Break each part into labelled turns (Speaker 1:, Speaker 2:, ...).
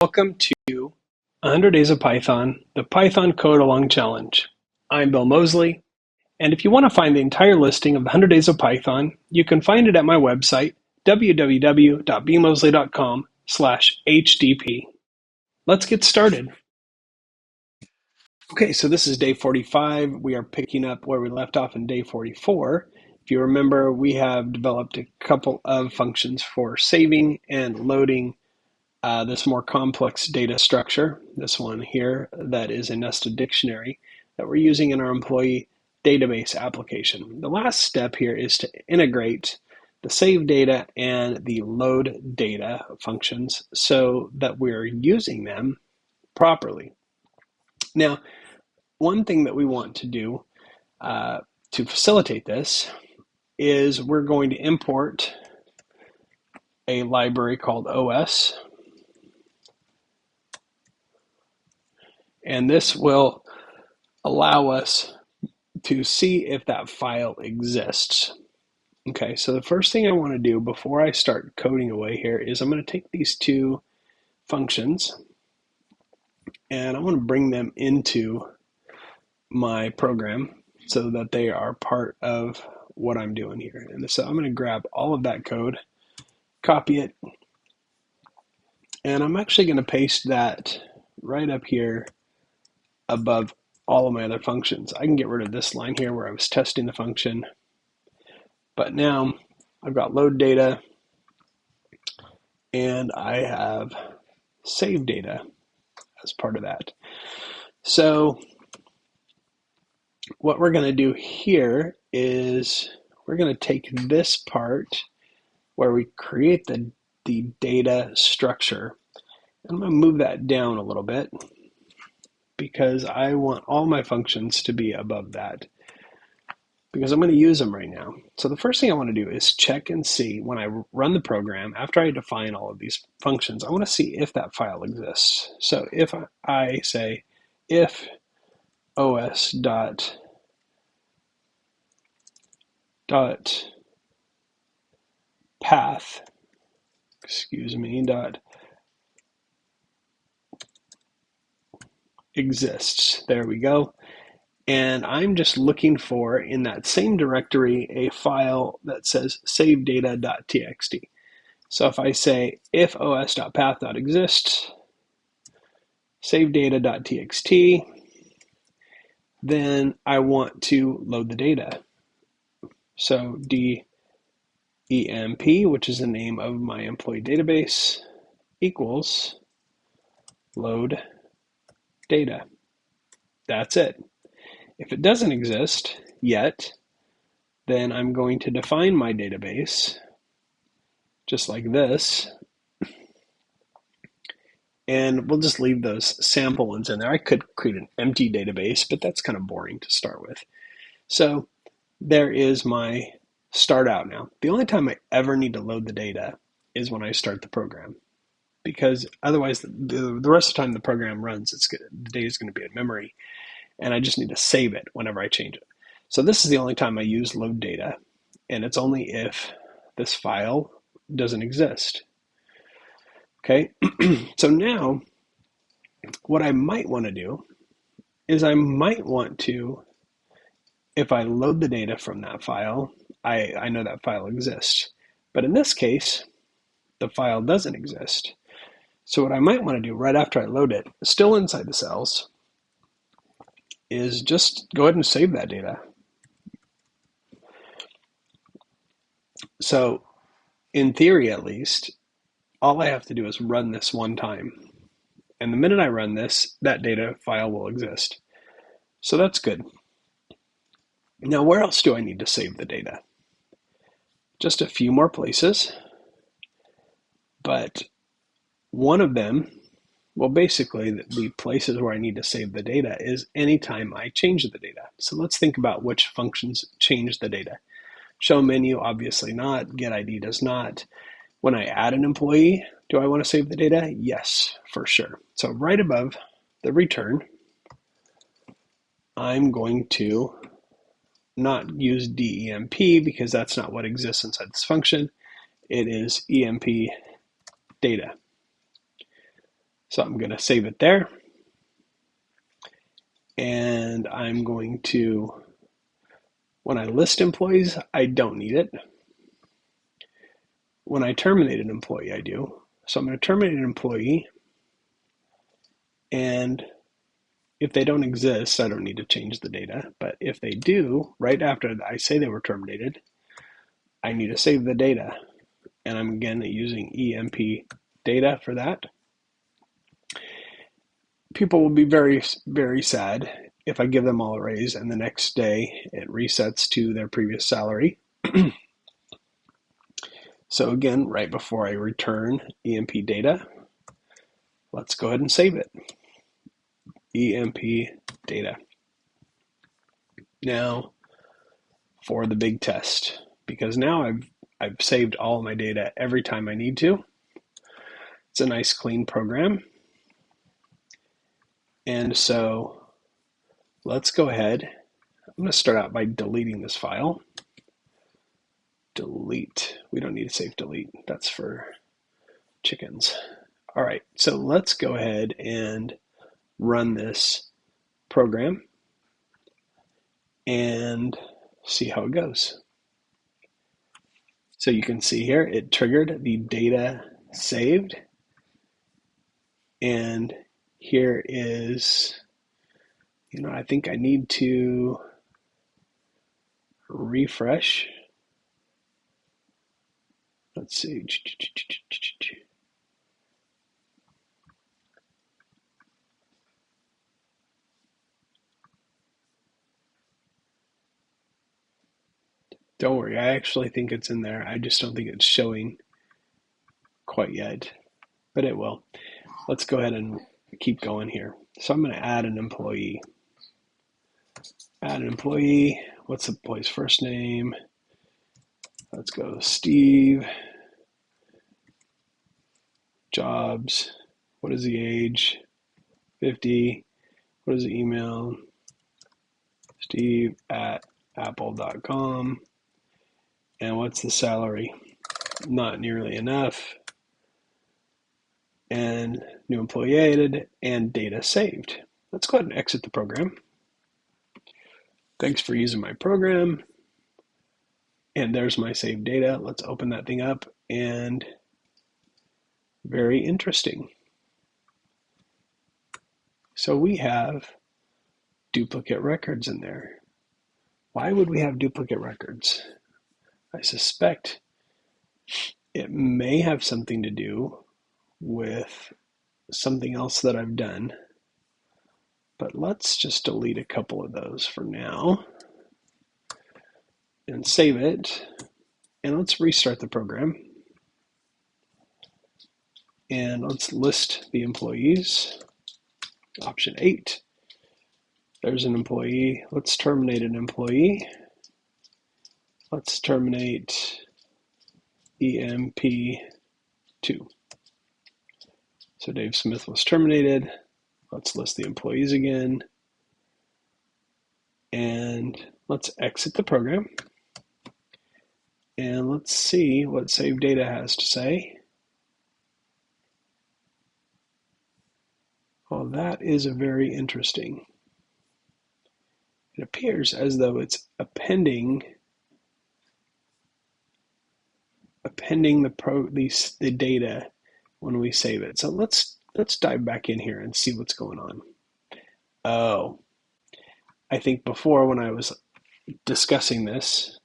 Speaker 1: Welcome to 100 Days of Python, the Python Code Along Challenge. I'm Bill Mosley, and if you want to find the entire listing of the 100 Days of Python, you can find it at my website, www.bmosley.com/hdp. Let's get started. Okay, so this is day 45. We are picking up where we left off in day 44. If you remember, we have developed a couple of functions for saving and loading this more complex data structure, this one here, that is a nested dictionary that we're using in our employee database application. The last step here is to integrate the save data and the load data functions so that we're using them properly. Now, one thing that we want to do to facilitate this is we're going to import a library called OS. And this will allow us to see if that file exists. Okay, so the first thing I want to do before I start coding away here is I'm going to take these two functions and I want to bring them into my program so that they are part of what I'm doing here. And so I'm going to grab all of that code, copy it, and I'm actually going to paste that right up here above all of my other functions. I can get rid of this line here where I was testing the function, but now I've got load data and I have save data as part of that. So what we're going to do here is we're going to take this part where we create the data structure. I'm going to move that down a little bit because I want all my functions to be above that, because I'm going to use them right now. So the first thing I want to do is check and see when I run the program, after I define all of these functions, I want to see if that file exists. So if I say if os dot path, dot exists, there we go. And I'm just looking for, in that same directory, a file that says savedata.txt. So if I say if os.path.exists, savedata.txt, then I want to load the data. So DEMP, which is the name of my employee database, equals load data. That's it. If it doesn't exist yet, then I'm going to define my database just like this. And we'll just leave those sample ones in there. I could create an empty database, but that's kind of boring to start with. So there is my start out now. The only time I ever need to load the data is when I start the program, because otherwise the rest of the time the program runs, the data is going to be in memory, and I just need to save it whenever I change it. So this is the only time I use load data, and it's only if this file doesn't exist. Okay, so now what I might want to do is I might want to, if I load the data from that file, I know that file exists. But in this case, the file doesn't exist. So what I might want to do right after I load it, still inside the cells, is just go ahead and save that data. So in theory, at least, all I have to do is run this one time. And the minute I run this, that data file will exist. So that's good. Now, where else do I need to save the data? Just a few more places. But one of them, well, basically the places where I need to save the data is anytime I change the data. So let's think about which functions change the data. Show menu, obviously not. Get ID does not. When I add an employee, do I want to save the data? Yes, for sure. So right above the return, I'm going to not use DEMP because that's not what exists inside this function. It is EMP data. So I'm going to save it there. And I'm going to, when I list employees, I don't need it. When I terminate an employee, I do. So I'm going to terminate an employee. And if they don't exist, I don't need to change the data. But if they do, right after I say they were terminated, I need to save the data. And I'm again using EMP data for that. People will be very, very sad if I give them all a raise and the next day it resets to their previous salary. So again, right before I return EMP data, let's go ahead and save it. EMP data. Now for the big test, because now I've saved all of my data every time I need to. It's a nice clean program. And so let's go ahead. I'm going to start out by deleting this file. Delete. We don't need to save delete. That's for chickens. All right, so let's go ahead and run this program and see how it goes. So you can see here, it triggered the data saved. And here is, I think I need to refresh. Let's see. Don't worry, I actually think it's in there. I just don't think it's showing quite yet, but it will. Let's go ahead and keep going here. So I'm going to add an employee. Add an employee. What's the employee's first name? Let's go Steve. Jobs. What is the age? 50. What is the email? steve@apple.com. And what's the salary? Not nearly enough. And new employee added and data saved. Let's go ahead and exit the program. Thanks for using my program. And there's my saved data. Let's open that thing up, and very interesting. So we have duplicate records in there. Why would we have duplicate records? I suspect it may have something to do with something else that I've done. But let's just delete a couple of those for now and save it. And let's restart the program. And let's list the employees. Option 8. There's an employee. Let's terminate an employee. Let's terminate EMP2. So Dave Smith was terminated. Let's list the employees again. And let's exit the program. And let's see what save data has to say. Well, that is very interesting. It appears as though it's appending the data when we save it. So let's dive back in here and see what's going on. Oh, I think before when I was discussing this,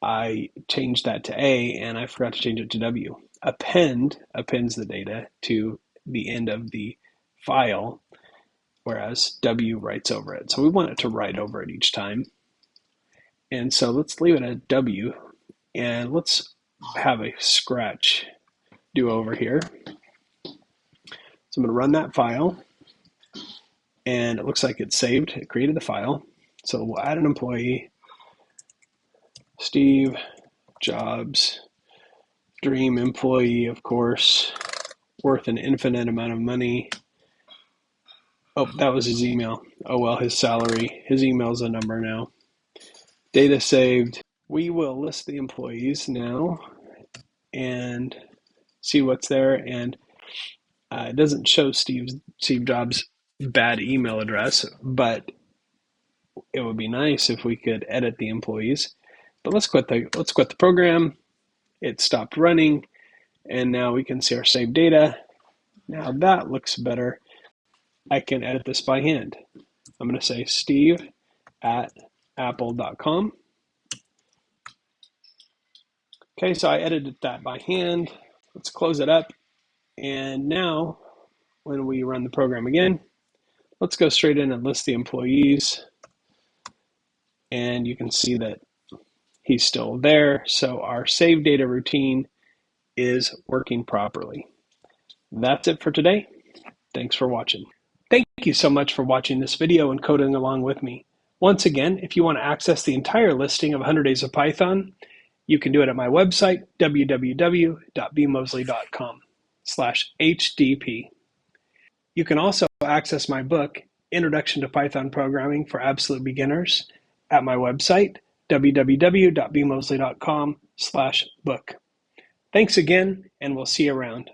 Speaker 1: I changed that to A and I forgot to change it to W. Append appends the data to the end of the file, whereas W writes over it. So we want it to write over it each time. And so let's leave it at W, and let's have a scratch do over here. So I'm going to run that file, and it looks like it's saved. It created the file. So we'll add an employee, Steve Jobs, dream employee, of course, worth an infinite amount of money. Oh, that was his email. Oh, well, his salary. His email's a number now. Data saved. We will list the employees now and see what's there. And It doesn't show Steve Jobs' bad email address, but it would be nice if we could edit the employees. But let's quit the program. It stopped running, and now we can see our saved data. Now that looks better. I can edit this by hand. I'm going to say steve@apple.com. Okay, so I edited that by hand. Let's close it up. And now when we run the program again, let's go straight in and list the employees. And you can see that he's still there. So our save data routine is working properly. That's it for today. Thanks for watching. Thank you so much for watching this video and coding along with me. Once again, if you want to access the entire listing of 100 Days of Python, you can do it at my website, www.bmosley.com/HDP. You can also access my book, Introduction to Python Programming for Absolute Beginners, at my website, www.bmosley.com/book. Thanks again, and we'll see you around.